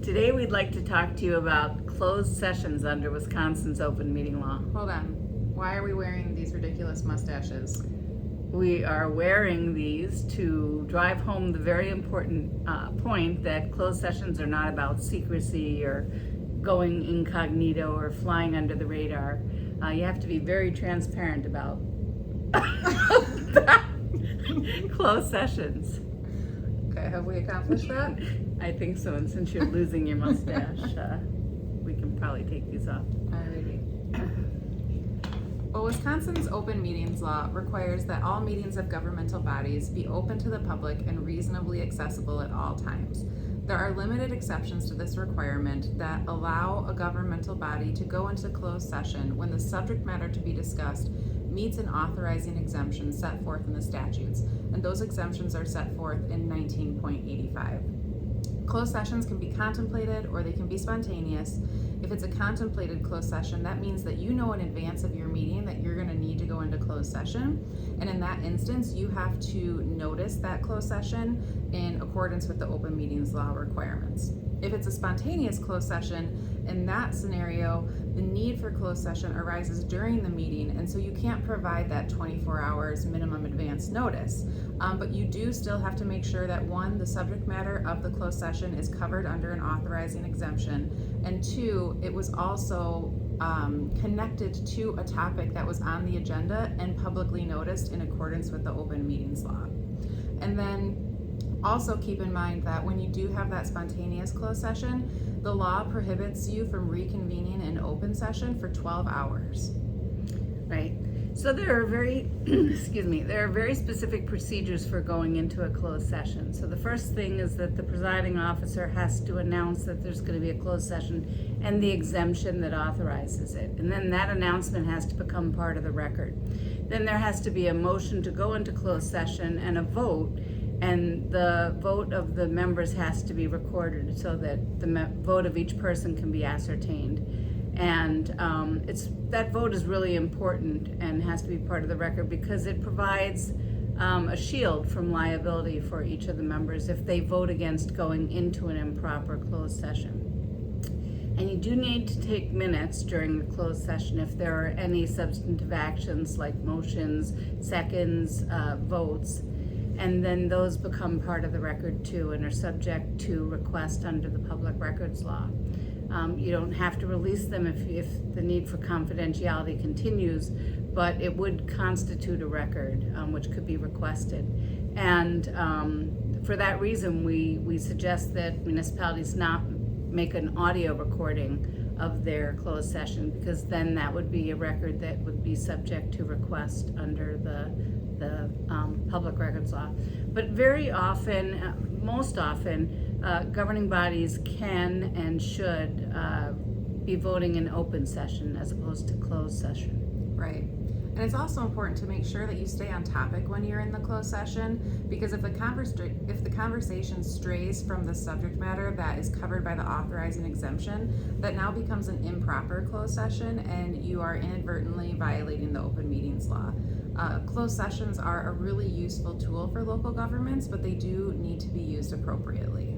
Today we'd like to talk to you about closed sessions under Wisconsin's open meeting law. Hold on. Why are we wearing these ridiculous mustaches? We are wearing these to drive home the very important point that closed sessions are not about secrecy or going incognito or flying under the radar. You have to be very transparent about closed sessions. Okay, have we accomplished that? I think so, and since you're losing your mustache, we can probably take these off. Alrighty. Well, Wisconsin's open meetings law requires that all meetings of governmental bodies be open to the public and reasonably accessible at all times. There are limited exceptions to this requirement that allow a governmental body to go into closed session when the subject matter to be discussed meets an authorizing exemption set forth in the statutes, and those exemptions are set forth in 19.85. Closed sessions can be contemplated or they can be spontaneous. If it's a contemplated closed session, that means that you know in advance of your meeting that you're going to need to go into closed session, and in that instance you have to notice that closed session in accordance with the open meetings law requirements. If it's a spontaneous closed session, in that scenario, the need for closed session arises during the meeting, and so you can't provide that 24 hours minimum advance notice. But you do still have to make sure that one, the subject matter of the closed session is covered under an authorizing exemption, and two, it was also connected to a topic that was on the agenda and publicly noticed in accordance with the open meetings law. And then also keep in mind that when you do have that spontaneous closed session, the law prohibits you from reconvening in open session for 12 hours. Right. So there are very, there are very specific procedures for going into a closed session. So the first thing is that the presiding officer has to announce that there's going to be a closed session and the exemption that authorizes it. And then that announcement has to become part of the record. Then there has to be a motion to go into closed session and a vote, and the vote of the members has to be recorded so that the vote of each person can be ascertained. And that vote is really important and has to be part of the record because it provides a shield from liability for each of the members if they vote against going into an improper closed session. And you do need to take minutes during the closed session if there are any substantive actions like motions, seconds, votes, and then those become part of the record too and are subject to request under the public records law. You don't have to release them if the need for confidentiality continues, but it would constitute a record which could be requested. And for that reason, we suggest that municipalities not make an audio recording of their closed session, because then that would be a record that would be subject to request under the public records law. But very often, most often, governing bodies can and should be voting in open session as opposed to closed session. Right. And it's also important to make sure that you stay on topic when you're in the closed session, because if the conversation strays from the subject matter that is covered by the authorizing exemption, that now becomes an improper closed session and you are inadvertently violating the open meetings law. Closed sessions are a really useful tool for local governments, but they do need to be used appropriately.